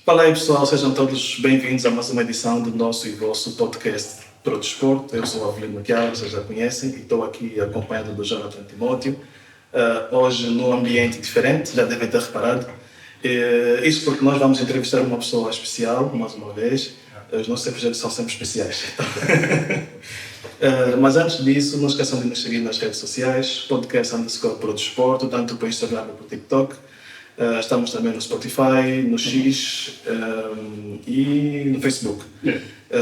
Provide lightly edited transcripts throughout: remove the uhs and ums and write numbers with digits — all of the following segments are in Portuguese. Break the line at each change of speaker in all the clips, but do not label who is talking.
Fala aí pessoal, sejam todos bem-vindos a mais uma edição do nosso e vosso podcast Pro Desporto. Eu sou o Avelino Maquiaro, vocês já conhecem, e estou aqui acompanhado do Jonathan Timóteo. Hoje num ambiente diferente, já devem ter reparado. Isso porque nós vamos entrevistar uma pessoa especial, mais uma vez. Os nossos episódios são sempre especiais. Mas antes disso, não esqueçam de nos seguir nas redes sociais, podcast_Pro Desporto, tanto para o Instagram como para o TikTok. Estamos também no Spotify, no X e no Facebook.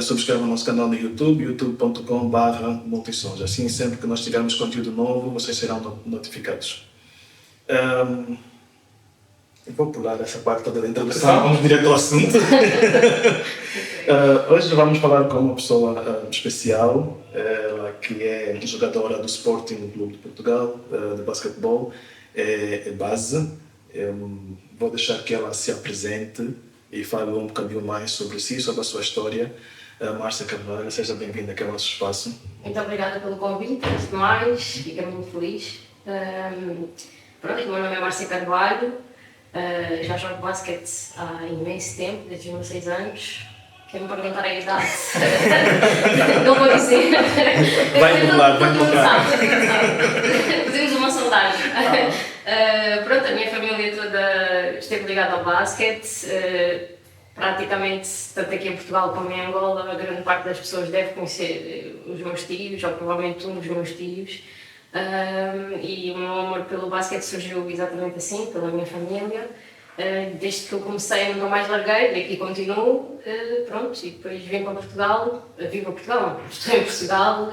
Subscrevam o nosso canal no YouTube, youtube.com/multisons. Assim, sempre que nós tivermos conteúdo novo, vocês serão notificados. Eu vou pular essa parte toda da introdução, vamos direto ao assunto. Hoje vamos falar com uma pessoa especial, ela que é jogadora do Sporting Clube de Portugal, de basquetebol, é base. Vou deixar que ela se apresente e fale um bocadinho mais sobre si, sobre a sua história. Márcia Carvalho, seja bem-vinda aqui ao nosso espaço.
Muito obrigada pelo convite, antes de mais, fico muito feliz. Pronto, o meu nome é Márcia Carvalho, já jogo basquete há imenso tempo, desde os meus 6 anos. Quer me perguntar a idade? Não vou dizer.
Vai mudar.
Fazemos uma sondagem. Pronto, a minha família toda esteve ligada ao basquete. Praticamente, tanto aqui em Portugal como em Angola, a grande parte das pessoas deve conhecer os meus tios, ou provavelmente um dos meus tios. E o meu amor pelo basquete surgiu exatamente assim, pela minha família. Desde que eu comecei, nunca mais larguei, e aqui continuo, pronto, e depois vim para Portugal, vivo em Portugal, estou em Portugal,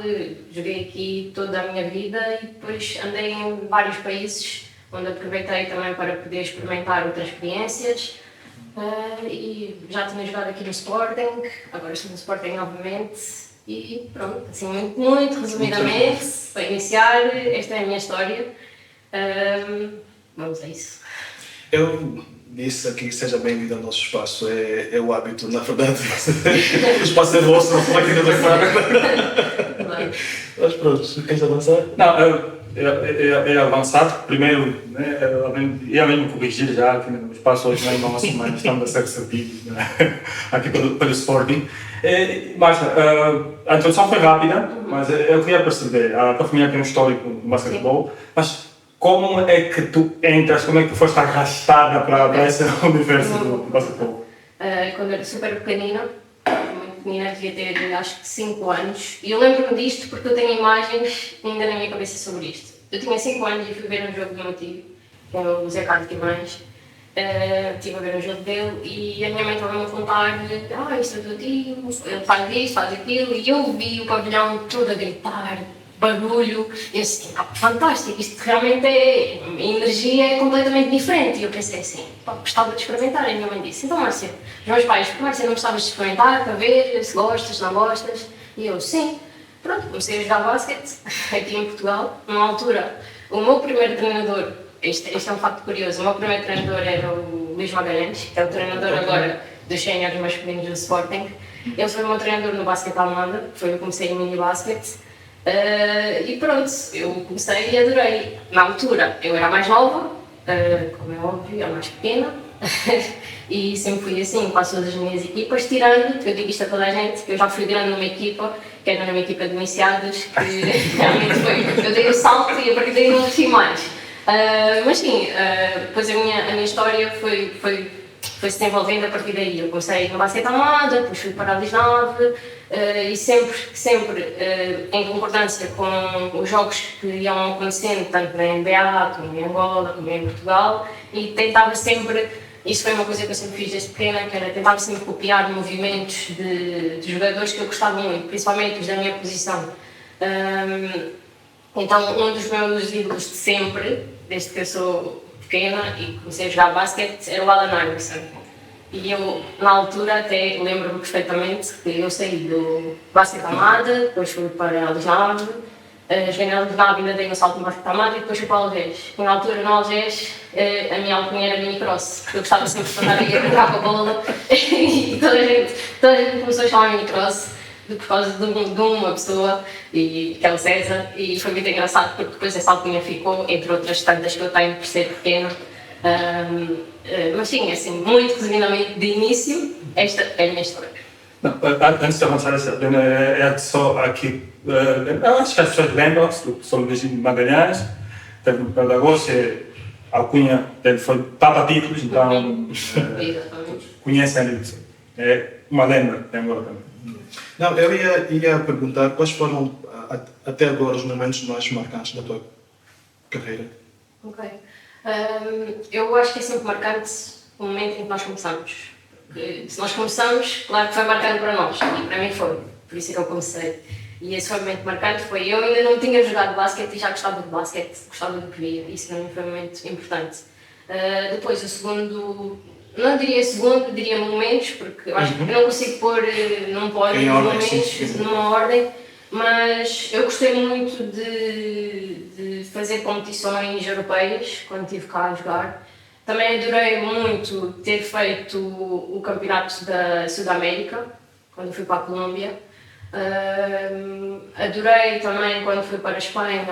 joguei aqui toda a minha vida e depois andei em vários países, onde aproveitei também para poder experimentar outras experiências, e já tinha jogado aqui no Sporting, agora estou no Sporting novamente, e pronto, assim muito resumidamente, para iniciar, esta é a minha história, vamos a isso.
Eu disse aqui, seja bem-vindo ao nosso espaço, é o hábito, na verdade. O espaço é vosso, não foi aqui no telefone. Mas pronto, queres avançar?
Não, é avançar. Primeiro, né, ia mesmo corrigir já que o espaço hoje não é uma semana, estamos a ser servidos, né, aqui pelo Sporting. Mas a introdução foi rápida, mas eu queria perceber, a tua família tem um histórico no basquetebol, mas como é que tu entras, como é que tu foste arrastada para esse universo do basquetebol?
Quando eu era super pequenina, muito pequenina, devia ter acho que 5 anos, e eu lembro-me disto porque eu tenho imagens ainda na minha cabeça sobre isto. Eu tinha 5 anos e fui ver um jogo do meu tio, que é o Zé Carlos Guimarães. Estive a ver um jogo dele e a minha mãe estava-me a contar: isto é do teu tio, ele faz isto, faz aquilo, e eu vi o pavilhão todo a gritar, barulho, e eu disse, fantástico, isto realmente é, a energia é completamente diferente. E eu pensei assim, gostava de experimentar. E a minha mãe disse, então Márcia, os meus pais, Márcia, não gostavas de experimentar para ver se gostas, não gostas? E eu, sim. Pronto, comecei a jogar basquete aqui em Portugal. Numa altura, o meu primeiro treinador, este é um facto curioso, o meu primeiro treinador era o Luís Magalhães, que é o treinador agora dos séniores masculinos do Sporting. Ele foi o meu treinador no basquete Almada, foi eu que comecei em mini-basquete. E pronto, eu comecei e adorei. Na altura eu era mais nova, como é óbvio, era mais pequena, e sempre fui assim, quase todas as minhas equipas, tirando, eu digo isto a toda a gente, que eu já fui grande numa equipa, que era numa equipa de iniciados, que realmente foi, eu dei o salto e a partir daí não desci mais. Mas sim, depois a minha história foi se desenvolvendo a partir daí. Eu comecei no basquete Almada, depois fui para a Lisnave, e sempre em concordância com os jogos que iam acontecendo, tanto na NBA, como em Angola, como em Portugal, e tentava sempre, isso foi uma coisa que eu sempre fiz desde pequena, que era tentar sempre copiar movimentos de jogadores que eu gostava muito, principalmente os da minha posição. Então, um dos meus ídolos de sempre, desde que eu sou pequena e comecei a jogar basquete, era o Allen Iverson. E eu, na altura, até lembro-me perfeitamente que eu saí do basquete Almada, depois fui para a Lisnave, joguei na Lisnave, ainda dei um salto no basquete Almada e depois fui para o Algés. E na altura, no Algés, a minha alcunha era mini-cross, porque eu gostava sempre de andar aí a brincar com a bola e toda a gente começou a chamar mini-cross por causa de uma pessoa, que é o César, e foi muito engraçado porque depois essa alcunha ficou, entre outras tantas que eu tenho por ser pequena. Mas sim, assim, muito resumidamente, de início, esta é a minha história.
Não, antes de avançar essa, é só aqui, eu acho que as pessoas lembram-se do professor Luís Magalhães, teve no pedagógia, a alcunha dele foi Papa Títulos, então conhecem ali, é uma lenda agora também.
Não, eu ia perguntar quais foram até agora os momentos mais marcantes da tua carreira.
Ok. Eu acho que é sempre marcante o momento em que nós começamos. Se nós começamos, claro que foi marcante para nós, e para mim foi, por isso é que eu comecei. E esse foi o momento marcante, eu ainda não tinha jogado basquete e já gostava de basquete, gostava do que via, isso para mim foi um momento importante. Depois o segundo, não diria segundo, diria momentos, porque eu acho que eu não consigo pôr num pódio os momentos numa ordem, mas eu gostei muito de fazer competições europeias, quando estive cá a jogar. Também adorei muito ter feito o campeonato da Sudamérica, quando fui para a Colômbia. Adorei também quando fui para a Espanha,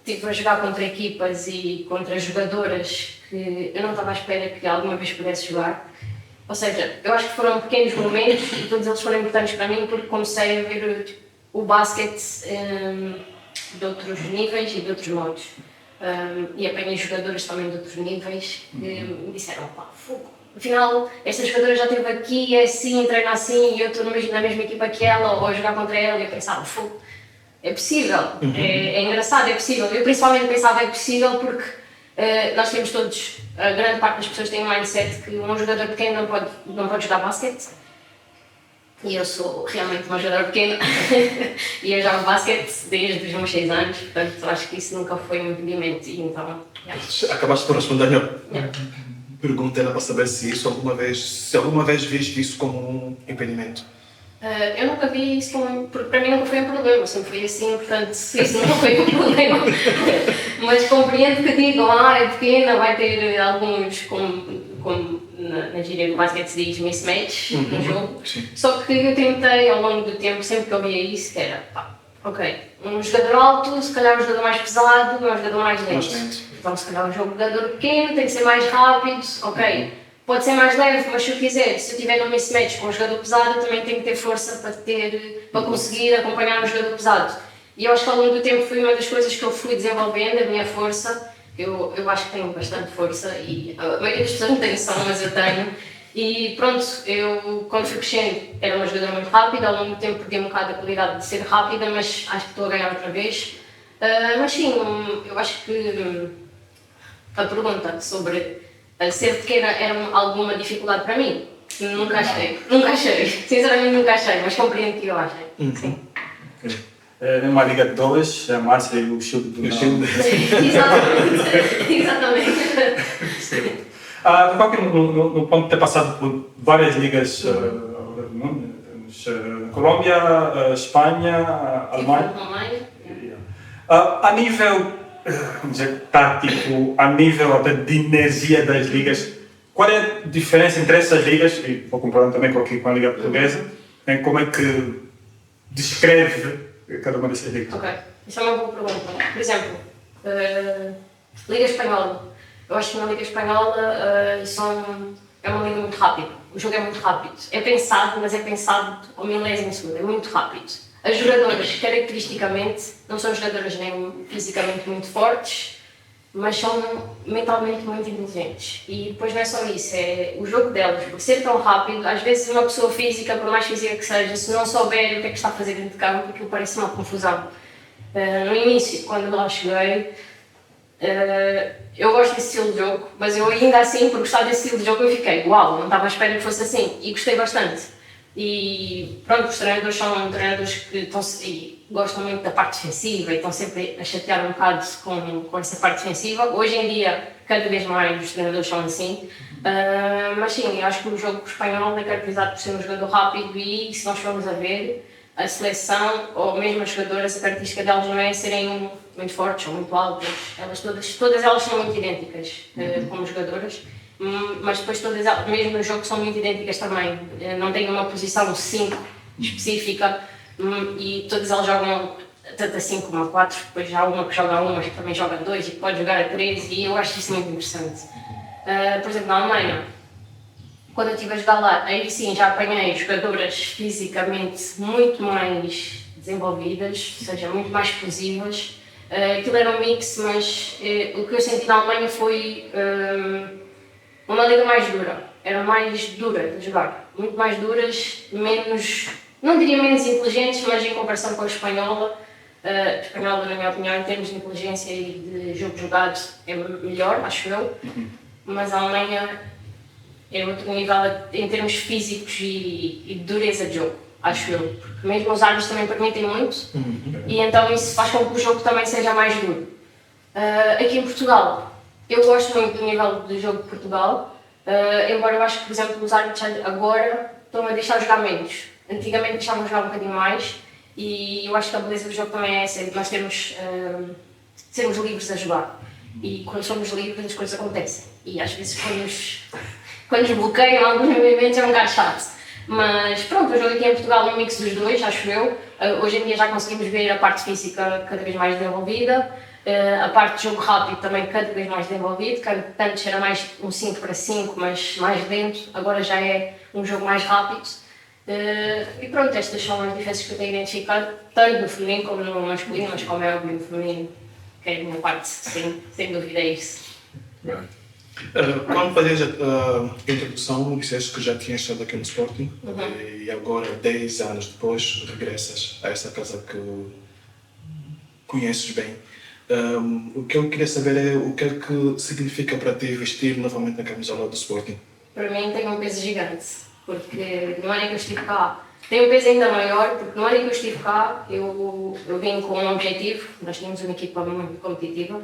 estive a jogar contra equipas e contra jogadoras que eu não estava à espera que alguma vez pudesse jogar. Ou seja, eu acho que foram pequenos momentos e todos eles foram importantes para mim porque comecei a ver o basquete de outros níveis e de outros modos. E apanhei jogadoras também de outros níveis que me disseram, pá, fogo. Afinal, esta jogadora já esteve aqui, é assim, treina assim, e eu estou na mesma equipa que ela, ou a jogar contra ela, e eu pensava, fogo, é possível, é engraçado, é possível. Eu principalmente pensava, é possível, porque nós temos todos, a grande parte das pessoas tem um mindset que um jogador pequeno não pode jogar basquete. E eu sou realmente uma jogadora pequena e eu jogo basquete desde os meus 6 anos, portanto acho que isso nunca foi um impedimento. E então,
Acabaste por responder a minha pergunta, era para saber se alguma vez viste isso como um impedimento.
Eu nunca vi isso como, porque para mim nunca foi um problema, sempre foi assim, portanto isso nunca foi um problema. Mas compreendo que digam, é pequena, vai ter alguns, como na gíria do basquete se diz, mismatch no jogo.
Sim.
Só que eu tentei ao longo do tempo, sempre que eu via isso, que era, ok, um jogador alto, se calhar um jogador mais pesado, um jogador mais lento. Então se calhar um jogador pequeno tem que ser mais rápido, ok. Pode ser mais leve, mas se eu quiser, se eu tiver num mismatch com um jogador pesado, eu também tenho que ter força para conseguir acompanhar um jogador pesado. E eu acho que ao longo do tempo foi uma das coisas que eu fui desenvolvendo, a minha força. Eu acho que tenho bastante força e a maioria das pessoas não tem noção, mas eu tenho. E pronto, eu quando fui crescendo era uma jogadora muito rápida, ao longo do tempo perdi um bocado a qualidade de ser rápida, mas acho que estou a ganhar outra vez. Mas sim, eu acho que a pergunta sobre ser pequena era alguma dificuldade para mim. Nunca achei, sinceramente nunca achei, mas compreendo que eu achei. Sim.
Numa liga de 2, a Márcia e o Chico do
Exatamente.
No ponto de ter passado por várias ligas, Colômbia, Espanha, Alemanha. A nível, vamos dizer, tático, a nível até de energia das ligas, qual é a diferença entre essas ligas, e vou comparar também com a Liga Portuguesa, como é que descreve cada uma dessas ligas?
Ok, isso é uma boa pergunta. Por exemplo, Liga Espanhola. Eu acho que na Liga Espanhola é uma liga muito rápida. O jogo é muito rápido. É pensado, mas é pensado ao milésimo segundo. É muito rápido. As jogadoras, caracteristicamente, não são jogadoras nem fisicamente muito fortes, mas são mentalmente muito inteligentes. E depois não é só isso, é o jogo delas. Por ser tão rápido, às vezes uma pessoa física, por mais física que seja, se não souber o que é que está a fazer dentro de campo, aquilo parece uma confusão. No início, quando lá cheguei, eu gosto desse estilo de jogo, mas eu ainda assim, por gostar desse estilo de jogo, eu fiquei, uau, não estava à espera que fosse assim, e gostei bastante. E pronto, os treinadores são treinadores que gostam muito da parte defensiva e estão sempre a chatear um bocado com essa parte defensiva. Hoje em dia, cada vez mais os treinadores são assim, mas sim, eu acho que o jogo espanhol é caracterizado por ser um jogador rápido e, se nós formos a ver, a seleção, ou mesmo as jogadoras, a característica delas não é serem muito fortes ou muito altas, todas elas são muito idênticas como jogadoras, mas depois todas elas, mesmo no jogo, são muito idênticas também, não têm uma posição 5 específica e todas elas jogam tanto a 5 como a 4, depois há uma que joga a 1, mas que também joga a 2 e que pode jogar a 3, e eu acho isso muito interessante. Por exemplo, na Alemanha, quando eu estive a jogar lá, aí sim já apanhei jogadoras fisicamente muito mais desenvolvidas, ou seja, muito mais explosivas. Aquilo era um mix, mas o que eu senti na Alemanha foi uma liga mais dura. Era mais dura de jogar. Muito mais duras, menos, não diria menos inteligentes, mas em comparação com a espanhola. A espanhola, na minha opinião, em termos de inteligência e de jogo jogado, é melhor, acho eu. Mas a Alemanha é outro nível em termos físicos e de dureza de jogo, acho eu. Porque mesmo os árbitros também permitem muito, e então isso faz com que o jogo também seja mais duro. Aqui em Portugal, eu gosto muito do nível de jogo de Portugal, embora eu acho que, por exemplo, os árbitros agora estão a deixar jogar menos. Antigamente deixavam jogar um bocadinho mais, e eu acho que a beleza do jogo também é essa, de nós sermos livres a jogar. E quando somos livres as coisas acontecem. E às vezes quando nos bloqueiam alguns movimentos é um bocado chato. Mas pronto, o jogo aqui em Portual é um mix dos dois, acho eu. Hoje em dia já conseguimos ver a parte física cada vez mais desenvolvida, a parte de jogo rápido também cada vez mais desenvolvido, que antes era mais um 5 para 5, mas mais lento, agora já é um jogo mais rápido. E pronto, estas são as diferenças que eu tenho identificado, tanto no feminino como no masculino, mas como é óbvio no feminino, que é a minha parte, sem dúvida é isso.
Quando fazias a introdução, disseste que já tinhas estado aqui no Sporting, e agora, 10 anos depois, regressas a essa casa que conheces bem. O que eu queria saber é o que é que significa para ti vestir novamente a camisola do Sporting?
Para mim tem um peso gigante, porque no ano em que eu estive cá, tem um peso ainda maior, porque no ano em que eu estive cá, eu vim com um objetivo, nós tínhamos uma equipa muito competitiva,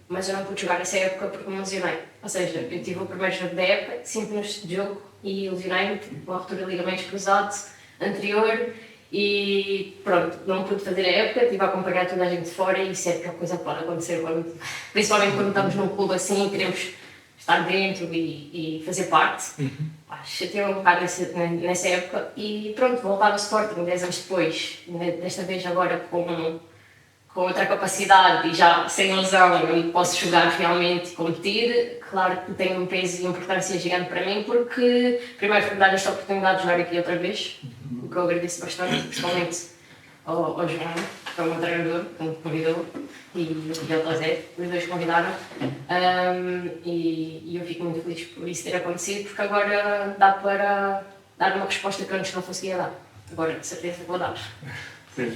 mas eu não pude jogar essa época porque me lesionei. Ou seja, eu tive o primeiro jogo da época, 5 minutos de jogo, e lesionei-me, com a ruptura de ligamentos cruzados anterior, e pronto, não pude fazer a época, estive a acompanhar toda a gente de fora, e isso é que a coisa pode acontecer, principalmente quando estamos num clube assim e queremos estar dentro e fazer parte. Chateei um bocado nessa época, e pronto, voltar ao Sporting 10 anos depois, desta vez agora com outra capacidade e já sem lesão, e posso jogar realmente e competir. Claro que tem um peso e importância gigante para mim, porque primeiro foi dar esta oportunidade de jogar aqui outra vez, o que eu agradeço bastante, principalmente ao João, que é o meu treinador, que me convidou, e ao Zé, os dois convidaram, e eu fico muito feliz por isso ter acontecido, porque agora dá para dar uma resposta que eu antes não conseguia dar. Agora, de certeza, vou dar.
Sim.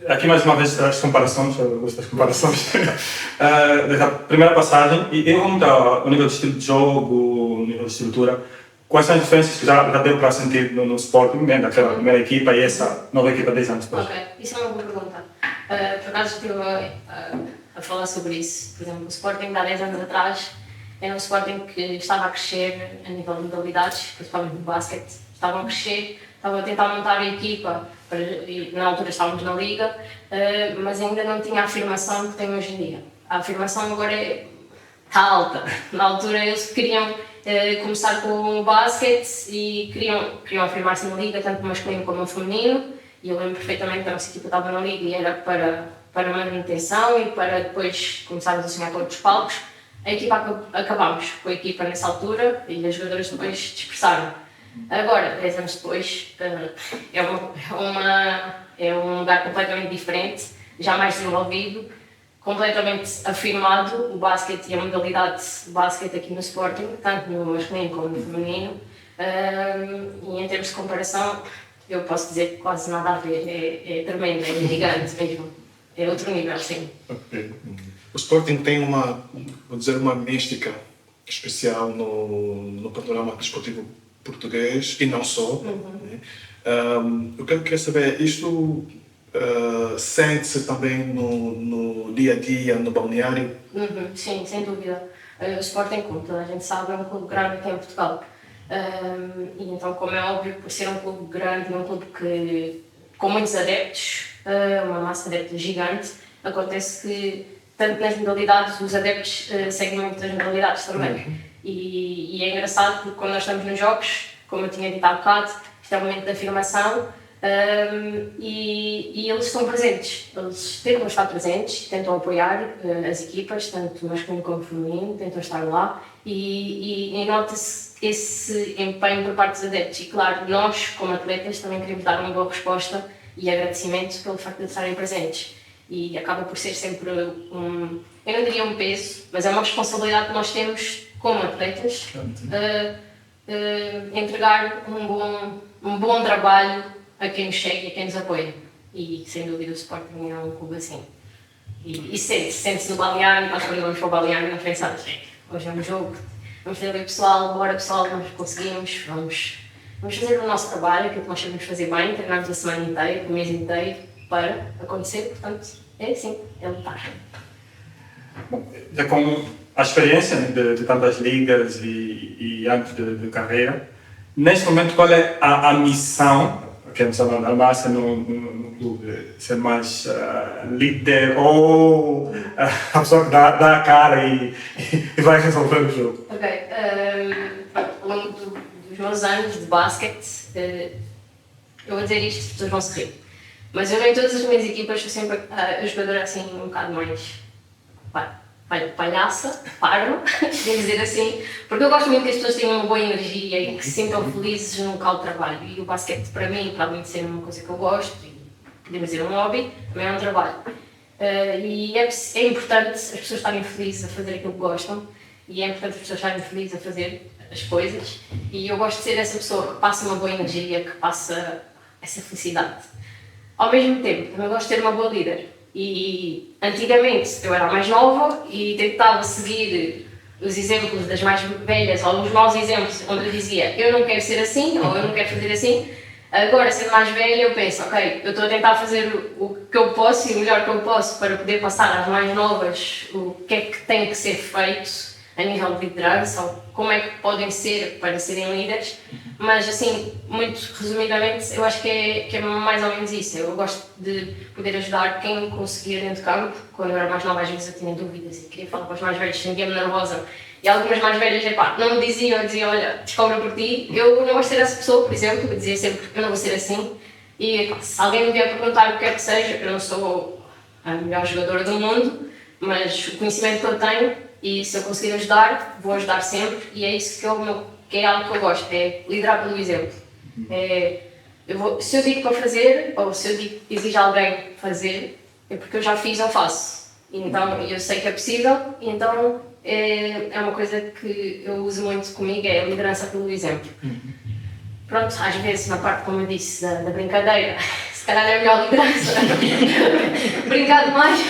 Aqui mais uma vez as comparações, eu gosto das comparações, da primeira passagem, e eu vou muito ao nível de estilo de jogo, nível de estrutura, quais são as diferenças que já deu para sentir no Sporting, né, daquela primeira equipa e essa nova equipa 10 anos depois?
Ok, isso é uma boa pergunta. Por acaso estive a falar sobre isso. Por exemplo, o Sporting de há 10 anos atrás era um Sporting que estava a crescer a nível de modalidades, principalmente no basquete, estavam a crescer, estavam a tentar montar a equipa. Na altura estávamos na Liga, mas ainda não tinha a afirmação que tem hoje em dia. A afirmação agora está alta. Na altura eles queriam começar com o basquete e queriam afirmar-se na Liga, tanto no masculino como no feminino. E eu lembro perfeitamente que a nossa equipa estava na Liga e era para manutenção e para depois começarmos a sonhar com outros palcos. A equipa acabámos com a equipa nessa altura e as jogadoras depois dispersaram. Agora, 10 anos depois, é um lugar completamente diferente, já mais desenvolvido, completamente afirmado o basquete e a modalidade de basquete aqui no Sporting, tanto no masculino como no feminino. E em termos de comparação, eu posso dizer que quase nada a ver, é tremendo, é gigante mesmo, é outro nível, sim.
Okay. O Sporting tem uma mística especial no panorama desportivo português e não só. Né? O que eu queria saber é, isto sente-se também no dia a dia, no balneário?
Sim, sem dúvida. O Sporting, como toda a gente sabe, é um clube grande aqui em Portugal. E então, como é óbvio, por ser um clube grande, um clube com muitos adeptos, uma massa de adeptos gigante, acontece que, tanto nas modalidades, os adeptos seguem muito as modalidades também. E é engraçado porque quando nós estamos nos jogos, como eu tinha dito há bocado, isto é um momento de afirmação, E eles estão presentes, eles tentam estar presentes, tentam apoiar as equipas, tanto masculino como feminino, tentam estar lá e nota-se esse empenho por parte dos adeptos. E claro, nós como atletas também queremos dar uma boa resposta e agradecimento pelo facto de estarem presentes. E acaba por ser sempre eu não diria um peso, mas é uma responsabilidade que nós temos como atletas, entregar um bom trabalho a quem nos segue e a quem nos apoia. E sem dúvida o Sporting é um clube assim. E sente-se no balneário, nós quando vamos para o balneário não pensamos, hoje é um jogo, vamos ter ali o pessoal, bora pessoal, nós conseguimos, vamos fazer o nosso trabalho, aquilo que nós sabemos fazer bem, treinamos a semana inteira, o mês inteiro, para acontecer, portanto, é assim, é lutar.
Já com a experiência de tantas ligas e anos de carreira, neste momento qual é a missão, que é a Márcia no clube, ser mais líder ou a pessoa que dá a cara e vai resolver o jogo?
Ok, ao longo dos meus anos de basquete, eu vou dizer isto, as pessoas vão se rir, mas eu em todas as minhas equipas sou sempre a jogadora assim um bocado mais palhaça, paro, podemos dizer assim, porque eu gosto muito que as pessoas tenham uma boa energia e que se sintam felizes no local de trabalho. E o basquete, para mim, para além de ser uma coisa que eu gosto, e podemos dizer um hobby, também é um trabalho. E é importante as pessoas estarem felizes a fazer aquilo que gostam e é importante as pessoas estarem felizes a fazer as coisas. E eu gosto de ser essa pessoa que passa uma boa energia, que passa essa felicidade. Ao mesmo tempo, também gosto de ter uma boa líder. E antigamente eu era mais nova e tentava seguir os exemplos das mais velhas ou os maus exemplos onde eu dizia eu não quero ser assim ou eu não quero fazer assim. Agora, sendo mais velha, eu penso, ok, eu estou a tentar fazer o que eu posso e o melhor que eu posso para poder passar às mais novas o que é que tem que ser feito a nível de liderança ou como é que podem ser para serem líderes. Mas assim, muito resumidamente, eu acho que é mais ou menos isso. Eu gosto de poder ajudar quem conseguir dentro de campo. Quando eu era mais nova, às vezes eu tinha dúvidas e queria falar com os mais velhos, sentia-me nervosa. E algumas mais velhas, não me diziam, eu dizia, olha, descobre por ti. Eu não gosto de ser essa pessoa, por exemplo, eu dizia sempre que eu não vou ser assim. E se alguém me vier perguntar o que quer que seja, eu não sou a melhor jogadora do mundo, mas o conhecimento que eu tenho, e se eu conseguir ajudar, vou ajudar sempre. E é isso que é algo que eu gosto, é liderar pelo exemplo. Se eu digo para fazer, ou se eu digo que exige alguém fazer, é porque eu já fiz, eu faço. Então eu sei que é possível, e então é uma coisa que eu uso muito comigo, é a liderança pelo exemplo. Pronto, às vezes na parte, como eu disse, da brincadeira, se calhar é a melhor liderança, brincar demais,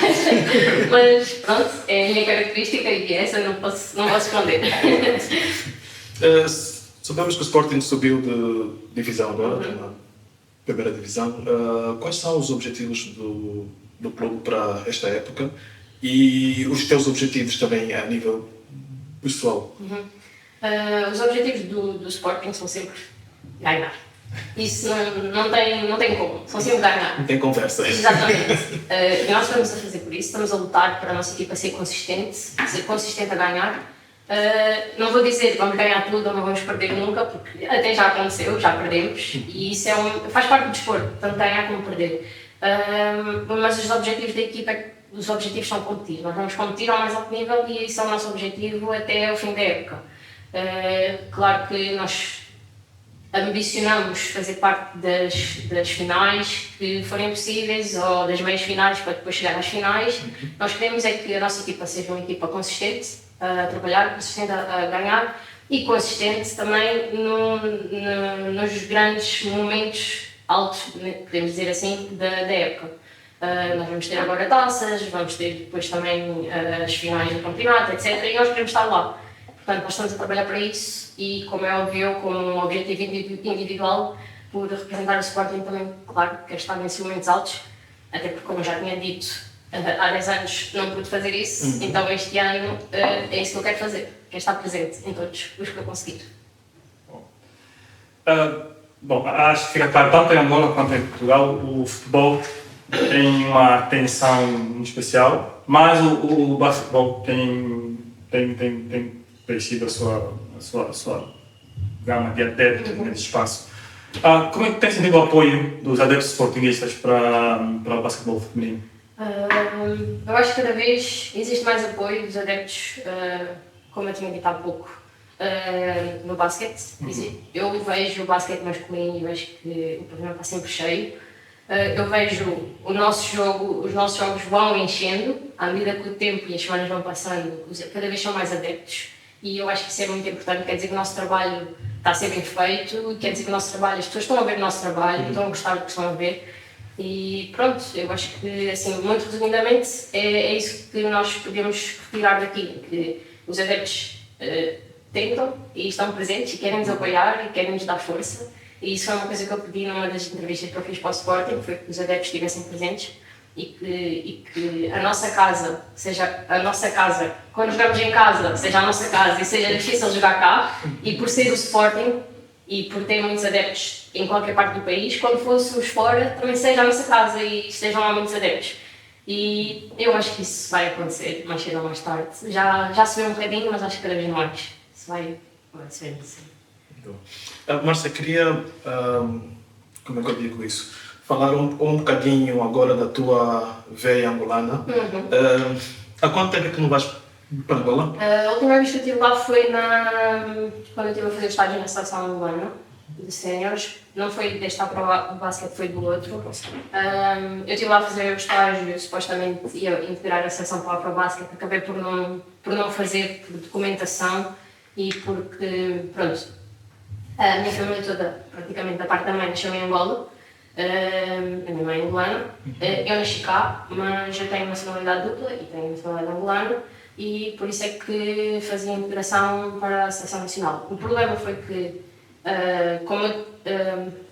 mas pronto, é a minha característica e essa não posso esconder.
Sabemos que o Sporting subiu de divisão agora, na primeira divisão. Quais são os objetivos do clube para esta época e os teus objetivos também a nível pessoal?
Os objetivos do Sporting são sempre ganhar. Isso não tem como, são sempre ganhar.
Não tem conversa.
Exatamente. E nós estamos a fazer por isso, estamos a lutar para a nossa equipa ser consistente a ganhar. Não vou dizer que vamos ganhar tudo ou não vamos perder nunca, porque até já aconteceu, já perdemos, e isso faz parte do desporto, tanto ganhar como perder. Mas os objetivos da equipa, os objetivos são competir. Nós vamos competir ao mais alto nível e esse é o nosso objetivo até o fim da época. Claro que nós ambicionamos fazer parte das finais que forem possíveis ou das meias finais para depois chegar às finais. Nós queremos é que a nossa equipa seja uma equipa consistente a trabalhar, consistente a ganhar e consistente também nos grandes momentos altos, podemos dizer assim, da época. Nós vamos ter agora taças, vamos ter depois também as finais do campeonato, etc. E nós queremos estar lá. Portanto, nós estamos a trabalhar para isso e, como é óbvio, como um objetivo individual, por representar o Sporting também, claro, quero estar nesses momentos altos, até porque, como eu já tinha dito, há 10 anos não pude fazer isso, então este ano é isso que eu quero fazer, quero estar presente em todos os que eu conseguir.
Bom, acho que fica claro, tanto em Angola quanto em Portugal, o futebol tem uma atenção especial, mas o basquetebol tem crescido a sua gama de adeptos nesse espaço. Como é que tem sentido o apoio dos adeptos sportinguistas para o basquetebol feminino?
Eu acho que cada vez existe mais apoio dos adeptos, como eu tinha dito há pouco, no basquete. Eu vejo o basquete masculino e vejo que o programa está sempre cheio. Eu vejo os nossos jogos vão enchendo, à medida que o tempo e as semanas vão passando, cada vez são mais adeptos. E eu acho que isso é muito importante, quer dizer que o nosso trabalho está a ser bem feito, quer dizer que o nosso trabalho, as pessoas estão a ver o nosso trabalho, estão a gostar do que estão a ver. E pronto, eu acho que, assim, muito resumidamente, é isso que nós podemos retirar daqui, que os adeptos tentam e estão presentes e querem nos apoiar e querem nos dar força. E isso foi uma coisa que eu pedi numa das entrevistas que eu fiz para o Sporting, foi que os adeptos estivessem presentes e que a nossa casa, seja a nossa casa, quando jogamos em casa, seja a nossa casa e seja difícil jogar cá, e por ser o Sporting e por ter muitos adeptos em qualquer parte do país, quando fôssemos fora, também seja a nossa casa e estejam lá muitos adeptos. E eu acho que isso vai acontecer mais cedo ou mais tarde. Já se vê um bocadinho, mas acho que cada vez mais. Isso vai acontecer, sim.
Márcia, queria, como é que eu digo isso? Falar um bocadinho agora da tua veia angolana. Há quanto tempo é que não vais para Angola?
A última vez que eu estive lá foi quando eu estive a fazer o estágio na seleção angolana de séniores. Não foi deste ano para o basquete, foi do outro. Eu estive lá a fazer o estágio, supostamente ia integrar a seleção para o basquete, acabei por não fazer, por documentação e porque, pronto, a minha família toda, praticamente da parte da mãe, nasceu em Angola. A minha mãe é angolana. Eu nasci cá, mas eu tenho nacionalidade dupla e tenho nacionalidade angolana e por isso é que fazia integração para a seleção nacional. O problema foi que, como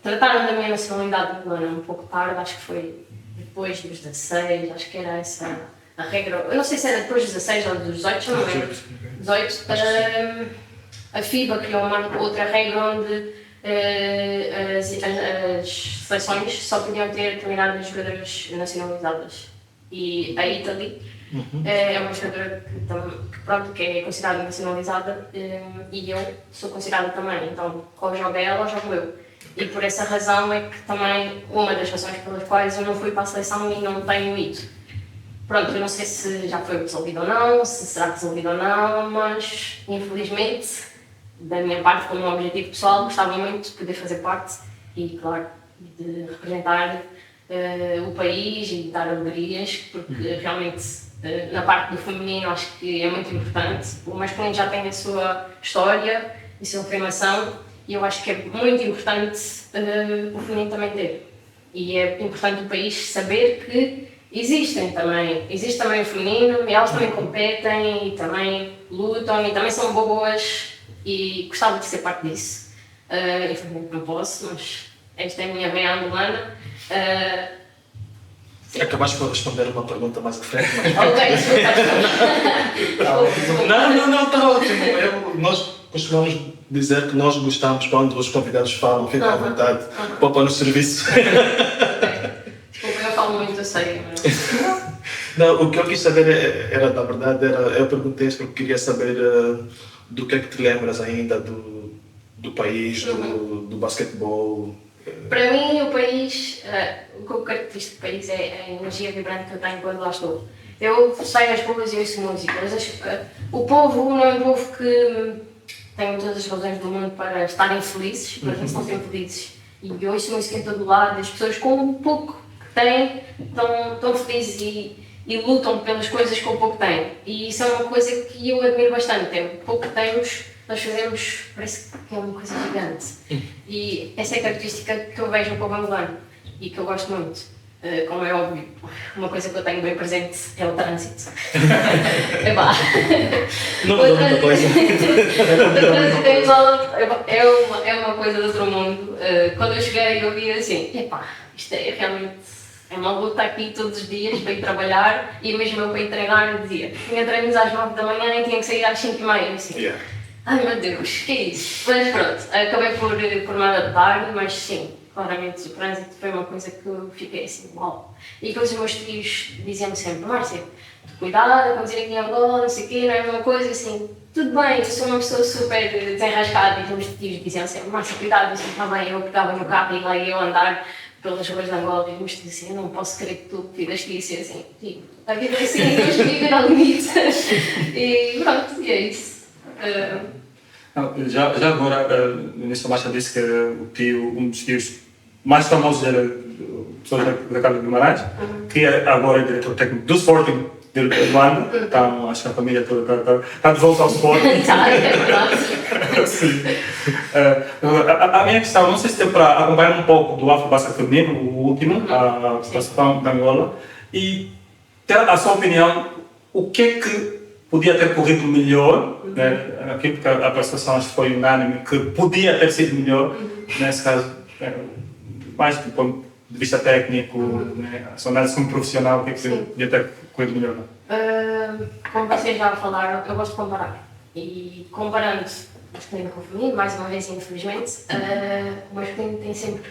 trataram da minha nacionalidade angolana um pouco tarde, acho que foi depois dos 16, acho que era essa a regra. Eu não sei se era depois dos 16 ou dos 18, já não lembro. 18. A FIBA criou outra regra onde as seleções só podiam ter determinadas jogadoras nacionalizadas. E a Italy é uma jogadora que é considerada nacionalizada e eu sou considerada também. Então, ou joga ela ou jogo eu. E por essa razão é que também uma das razões pelas quais eu não fui para a seleção e não tenho ido. Pronto, eu não sei se já foi resolvido ou não, se será resolvido ou não, mas infelizmente, da minha parte, como um objetivo pessoal, gostava muito de poder fazer parte e, claro, de representar o país e dar alegrias, porque realmente na parte do feminino acho que é muito importante. O masculino já tem a sua história e a sua formação e eu acho que é muito importante o feminino também ter. E é importante o país saber que existe também o feminino e elas também competem e também lutam e também são boas. E gostava de ser parte disso. Infelizmente não posso, mas esta é a minha veia angolana.
Acabaste por responder uma pergunta mais à frente, mas...
Ok,
Não, está ótimo. Nós costumamos dizer que nós gostamos quando os convidados falam, ficam à vontade, para pôr no serviço.
Desculpa, eu falo muito, eu sei.
Não, o que eu quis saber era, na verdade, eu perguntei porque queria saber do que é que te lembras ainda do país, do basquetebol.
Para mim, o país, o que eu caracterizo do país é a energia vibrante que eu tenho quando lá estou. Eu saio às ruas e ouço música. O povo não é um povo que tem todas as razões do mundo para estarem felizes, mas eles estão sempre felizes. E eu ouço música em todo lado, as pessoas com o pouco que têm estão felizes e lutam pelas coisas com o pouco que têm. E isso é uma coisa que eu admiro bastante. É o pouco que temos, nós fazemos, parece que é uma coisa gigante. E essa é a característica que eu vejo no povo angolano e que eu gosto muito. Como é óbvio, uma coisa que eu tenho bem presente é o trânsito.
Não mudou muita coisa.
O trânsito em Angola é uma coisa do outro mundo. Quando eu cheguei eu vi assim, isto é realmente... É uma luta aqui todos os dias para ir trabalhar e mesmo eu para ir treinar eu dizia tinha treinos às 9 da manhã e tinha que sair às 5h30 assim, ai meu Deus, que é isso? Mas pronto, acabei por me adaptar, mas sim, claramente o trânsito foi uma coisa que eu fiquei assim, uau. E depois os meus tios diziam-me sempre, Márcia, cuidado, quando dizer aqui em Angola, não sei o quê, não é a mesma coisa, assim, tudo bem, eu sou uma pessoa super desenrascada e os meus tios diziam sempre, Márcia, cuidado, isso não está bem, eu pegava no carro e lá ia eu andar pelas ruas de Angola e os meus tios diziam, eu não posso crer que tu fizeste isso, e assim, tipo, a vida é assim, temos que viver ao limite, e pronto, e é isso.
Já agora, no início a Márcia disse que um dos tios mais famosos era pessoas da Casa de Guimarães, que agora é diretor técnico do Sporting de Luanda, então acho que a família toda está de volta ao Sporting.
Tá, é verdade.
Sim. A minha questão, não sei se deu para acompanhar um pouco do Afro-Basket feminino, o último, a situação de Angola, e ter a sua opinião, o que é que podia ter corrido melhor, né? Aqui porque a prestação acho que foi unânime, que podia ter sido melhor, nesse caso, mais do ponto de vista técnico, né? A sua análise como profissional, o que é que podia ter corrido melhor?
Como vocês já falaram, eu gosto de comparar. E comparando o masculino com o feminino, mais uma vez, infelizmente, o masculino tem sempre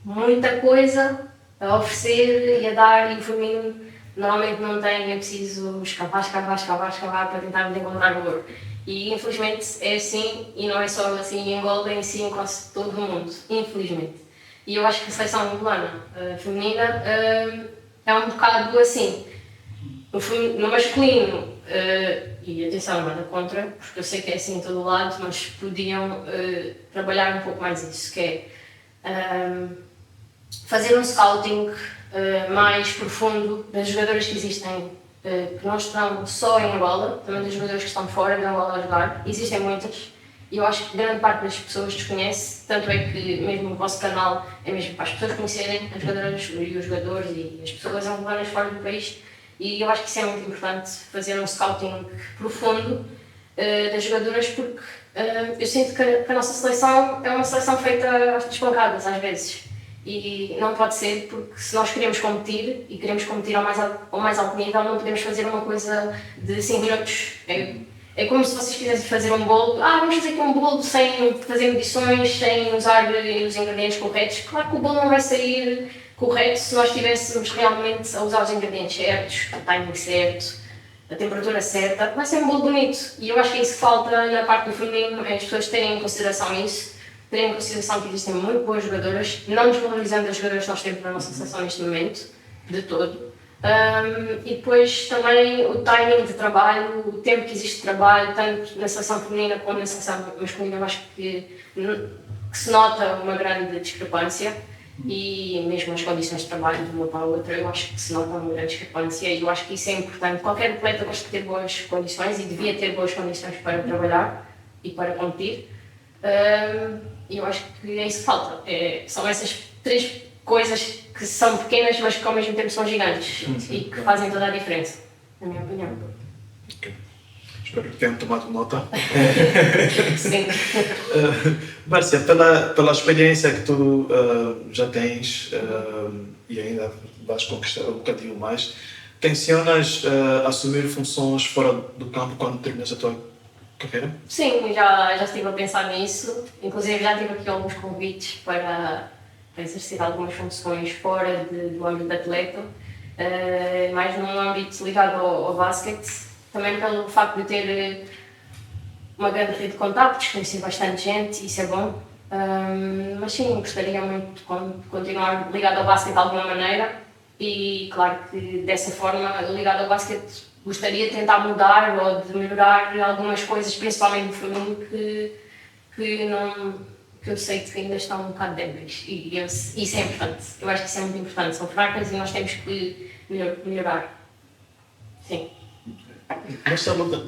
muita coisa a oferecer e a dar, e o feminino normalmente não tem, é preciso escavar para tentar encontrar valor. E infelizmente é assim, e não é só assim em Angola, é assim em quase todo o mundo, infelizmente. E eu acho que a seleção angolana feminina é um bocado assim. No masculino, e atenção, nada contra, porque eu sei que é assim em todo o lado, mas podiam trabalhar um pouco mais isso, que é fazer um scouting mais profundo das jogadoras que existem, que não estão só em Angola, também das jogadoras que estão fora de Angola a jogar. Existem muitas, e eu acho que grande parte das pessoas desconhece, tanto é que mesmo o vosso canal é mesmo para as pessoas conhecerem as jogadoras e os jogadores e as pessoas angolanas fora do país, e eu acho que isso é muito importante, fazer um scouting profundo das jogadoras, porque eu sinto que a nossa seleção é uma seleção feita às pancadas às vezes. E não pode ser, porque se nós queremos competir e queremos competir ao mais alto nível, não podemos fazer uma coisa de 5 minutos. É como se vocês quisessem fazer um bolo. Vamos fazer aqui um bolo sem fazer medições, sem usar os ingredientes corretos. Claro que o bolo não vai sair correto se nós estivéssemos realmente a usar os ingredientes certos, o timing certo, a temperatura certa. Vai ser um bolo bonito. E eu acho que é isso que falta na parte do feminino, é as pessoas terem em consideração isso. Terem em consideração que existem muito boas jogadoras, não desvalorizando as jogadoras que nós temos na nossa seleção neste momento, de todo. E depois também o timing de trabalho, o tempo que existe de trabalho, tanto na seleção feminina como na seleção masculina, eu acho que se nota uma grande discrepância, e mesmo as condições de trabalho de uma para a outra, eu acho que se nota uma grande discrepância, e eu acho que isso é importante. Qualquer atleta gosta de ter boas condições e devia ter boas condições para trabalhar e para competir. E eu acho que é isso que falta. São essas 3 coisas que são pequenas, mas que ao mesmo tempo são gigantes e que fazem toda a diferença, na minha opinião.
Okay. Espero que tenham tomado nota.
Sim.
Márcia, pela experiência que tu já tens e ainda vais conquistar um bocadinho mais, tencionas assumir funções fora do campo quando terminas a tua carreira?
Sim, já estive a pensar nisso. Inclusive já tive aqui alguns convites para exercer algumas funções fora do âmbito de atleta, mais num âmbito ligado ao basquete, também pelo facto de ter uma grande rede de contactos, conhecer bastante gente, isso é bom. Mas sim, gostaria muito de continuar ligado ao basquete de alguma maneira e claro que dessa forma, ligado ao basquete, gostaria de tentar mudar ou de melhorar algumas coisas, principalmente no feminino, que eu sei que ainda estão um bocado débeis. E isso é importante. Eu acho que isso é muito importante. São fracas e nós temos que melhorar. Sim.
Nessa luta,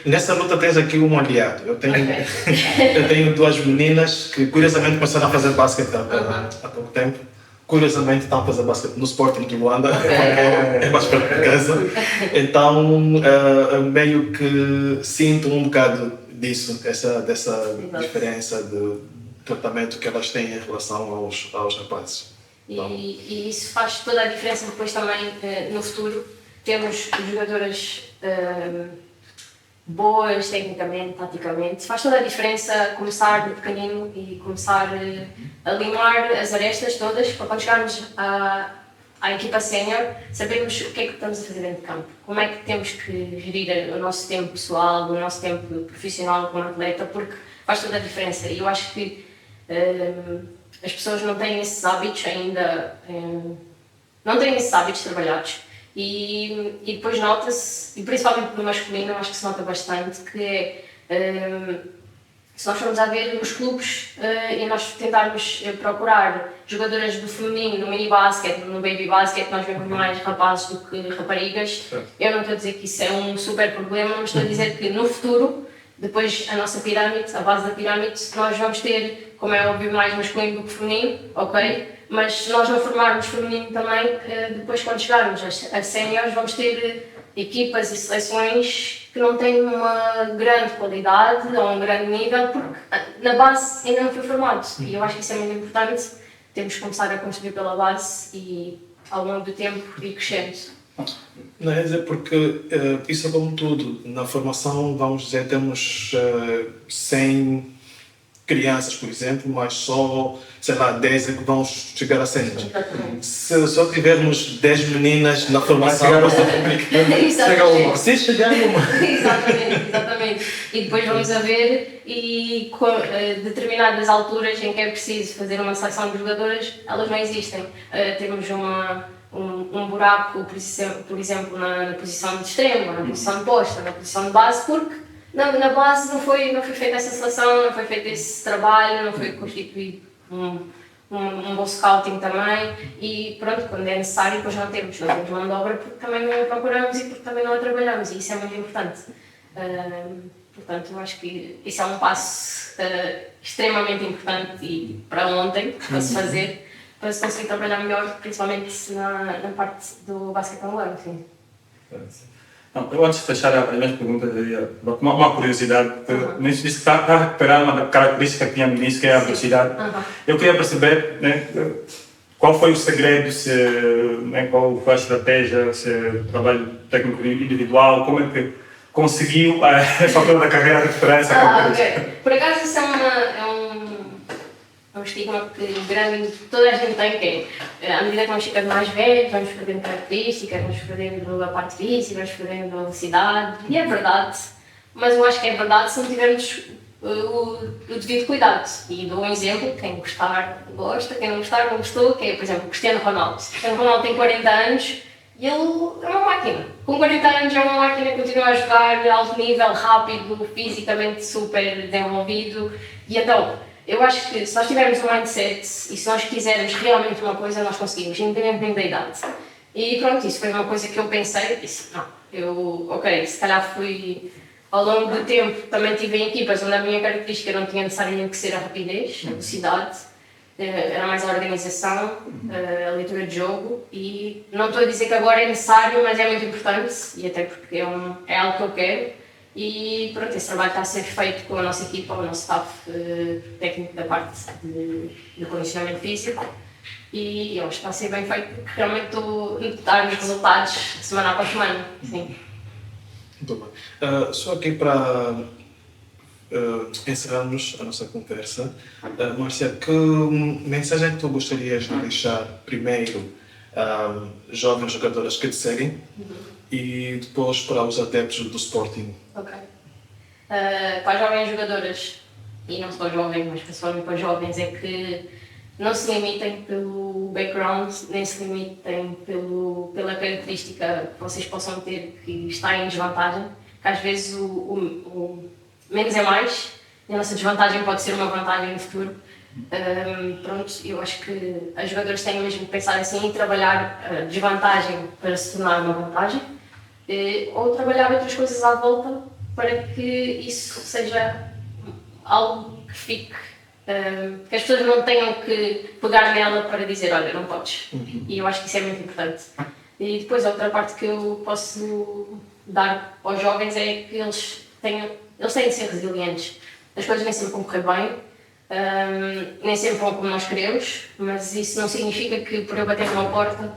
nessa luta tens aqui um aliado. Eu tenho 2 meninas que curiosamente começaram a fazer basquete há pouco tempo. Curiosamente estão a fazer basquete no Sporting de Luanda, é mais perto de casa. Então meio que sinto um bocado disso, dessa diferença de tratamento que elas têm em relação aos rapazes.
E isso faz toda a diferença depois também no futuro. Temos jogadoras boas tecnicamente, taticamente. Faz toda a diferença começar de pequenino e começar a limar as arestas todas para quando chegarmos à equipa sénior, sabemos o que é que estamos a fazer dentro de campo, como é que temos que gerir o nosso tempo pessoal, o nosso tempo profissional como atleta, porque faz toda a diferença. E eu acho que as pessoas não têm esses hábitos ainda, não têm esses hábitos trabalhados. E depois nota-se, e principalmente no masculino, acho que se nota bastante, que é, se nós formos a ver os clubes e nós tentarmos procurar jogadoras do feminino, no mini-basket, no baby-basket, nós vemos mais rapazes do que raparigas. Eu não estou a dizer que isso é um super problema, mas estou a dizer que no futuro, depois a nossa pirâmide, a base da pirâmide, nós vamos ter, como é óbvio, mais masculino do que feminino, ok? Mas se nós não formarmos feminino também, depois quando chegarmos a séniores vamos ter equipas e seleções que não têm uma grande qualidade ou um grande nível, porque na base ainda não foi formado. E eu acho que isso é muito importante, temos que começar a construir pela base e ao longo do tempo ir crescendo.
Não é dizer, porque isso é como tudo. Na formação, vamos dizer, temos 100 crianças, por exemplo, mas só, sei lá, 10 é que vão chegar a sénior. Se só tivermos 10 meninas na formação, vai ser complicado. Chega uma. Se chegar uma.
Exatamente. E depois vamos a ver e com determinadas alturas em que é preciso fazer uma seleção de jogadoras, elas não existem. Temos um buraco, por exemplo, na posição de extremo, na posição de posta, na posição de base, porque na base não foi feita essa seleção, não foi feito esse trabalho, não foi constituído um bom scouting também e pronto, quando é necessário depois não temos mão de obra porque também não a procuramos e porque também não a trabalhamos e isso é muito importante. Portanto, eu acho que isso é um passo extremamente importante e para ontem, para se fazer, para se conseguir trabalhar melhor, principalmente na parte do basquete angolano, assim.
Não, eu antes de fechar a minha pergunta, uma curiosidade, porque disse que está a recuperar uma característica que tinha no início, que é a velocidade. Eu queria perceber, né, qual foi o segredo, qual foi a estratégia, se é trabalho técnico individual, como é que conseguiu essa altura da carreira recuperar essa característica?
Okay. Por acaso isso é um estigma que grande, toda a gente tem, que é, à medida que vamos ficando mais velhos, vamos perdendo características, vamos perdendo a parte física, vamos perdendo a velocidade, e é verdade, mas eu acho que é verdade se não tivermos o devido cuidado. E dou um exemplo, quem gostar gosta, quem não gostar não gostou, que é, por exemplo, o Cristiano Ronaldo. O Cristiano Ronaldo tem 40 anos e ele é uma máquina. Com 40 anos é uma máquina que continua a jogar alto nível, rápido, fisicamente super desenvolvido, e então eu acho que se nós tivermos um mindset e se nós quisermos realmente uma coisa, nós conseguimos, independentemente da idade. E pronto, isso foi uma coisa que eu pensei, disse, se calhar fui, ao longo do tempo, também tive em equipas onde a minha característica não tinha necessariamente que ser a rapidez, a velocidade, era mais a organização, a leitura de jogo, e não estou a dizer que agora é necessário, mas é muito importante, e até porque é algo que eu quero. E pronto, esse trabalho está a ser feito com a nossa equipa, o nosso staff técnico da parte de condicionamento físico e eu acho que está a ser bem feito porque realmente estou a dar os resultados semana após semana. Sim.
Muito bem. Só aqui para encerrarmos a nossa conversa, Márcia, que mensagem é que tu gostarias de deixar primeiro jovens jogadoras que te seguem e depois para os adeptos do Sporting?
Ok. Para as jovens jogadoras, e não só jovens, mas principalmente para os jovens, é que não se limitem pelo background, nem se limitem pela característica que vocês possam ter que está em desvantagem, que às vezes o menos é mais, e a nossa desvantagem pode ser uma vantagem no futuro. Pronto, eu acho que as jogadoras têm mesmo que pensar assim e trabalhar a desvantagem para se tornar uma vantagem, ou trabalhar outras coisas à volta para que isso seja algo que fique, que as pessoas não tenham que pegar nela para dizer, olha, não podes. E eu acho que isso é muito importante. E depois a outra parte que eu posso dar aos jovens é que eles têm de ser resilientes. As coisas nem sempre vão correr bem, nem sempre vão como nós queremos, mas isso não significa que por eu bater numa porta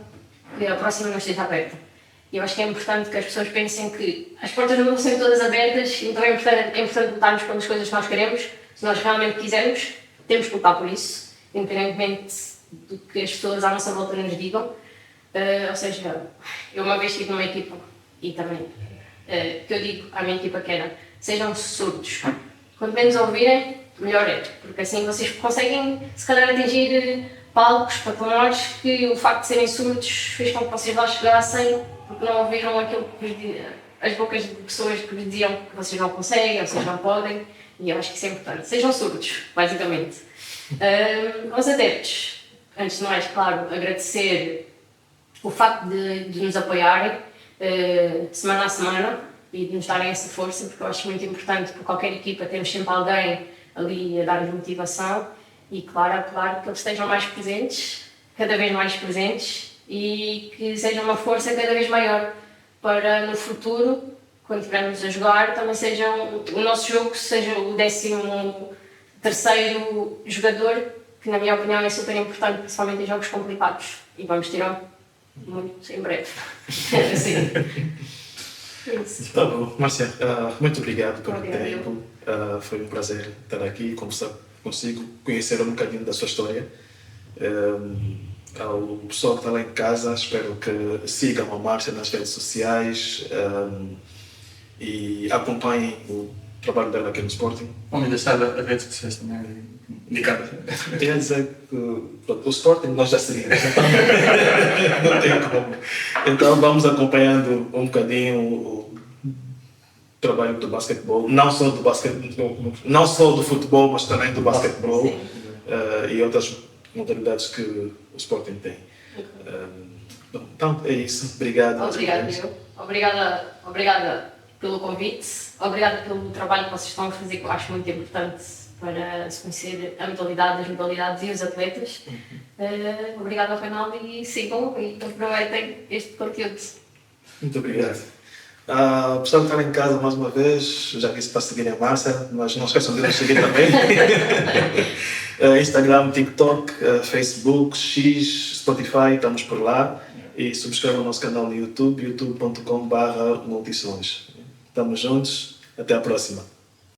que a próxima não esteja aberta. E eu acho que é importante que as pessoas pensem que as portas não vão ser todas abertas, então é importante lutarmos pelas coisas que nós queremos. Se nós realmente quisermos, temos que lutar por isso, independentemente do que as pessoas à nossa volta nos digam. Ou seja, eu uma vez estive numa equipa e também, que eu digo à minha equipa que era, sejam surdos. Quanto menos ouvirem, melhor é, porque assim vocês conseguem se calhar atingir palcos, patamares que o facto de serem surdos fez com que vocês lá chegassem porque não ouviram aquilo que vos as bocas de pessoas que vos diziam que vocês não conseguem, vocês não podem, e eu acho que isso é importante. Sejam surdos, basicamente. Aos adeptos, antes de mais, claro, agradecer o facto de nos apoiarem semana a semana e de nos darem essa força, porque eu acho muito importante para qualquer equipa termos sempre alguém ali a dar-nos motivação e, claro, que eles estejam mais presentes, cada vez mais presentes e que seja uma força cada vez maior para no futuro, quando estivermos a jogar, também seja o nosso jogo seja o 13º jogador, que na minha opinião é super importante, principalmente em jogos complicados. E vamos tirar muito em breve. Assim.
Tá bom, Márcia, muito obrigado pelo
Obrigada,
tempo. Foi um prazer estar aqui e conversar consigo, conhecer um bocadinho da sua história. Ao pessoal que está lá em casa, espero que sigam a Márcia nas redes sociais e acompanhem o trabalho dela aqui no Sporting.
Vamos deixar as redes sociais também indicadas.
Quer dizer que pronto, o Sporting nós já seguimos, então não tem como. Então vamos acompanhando um bocadinho o trabalho do basquetebol, não só do basquetebol, não só do futebol, mas também do basquetebol e outras modalidades que o Sporting tem. Então é isso. Obrigado.
Obrigada pelo convite, obrigada pelo trabalho que vocês estão a fazer, que eu acho muito importante para se conhecer a modalidade, as modalidades e os atletas. Obrigada ao canal e sigam e aproveitem este conteúdo.
Muito obrigado. Pessoal que está em casa, mais uma vez, já disse para seguirem a Márcia, mas não esqueçam de nos seguir também. Instagram, TikTok, Facebook, X, Spotify, estamos por lá. E subscrevam o nosso canal no YouTube, youtube.com/multisons. Estamos juntos, até a próxima.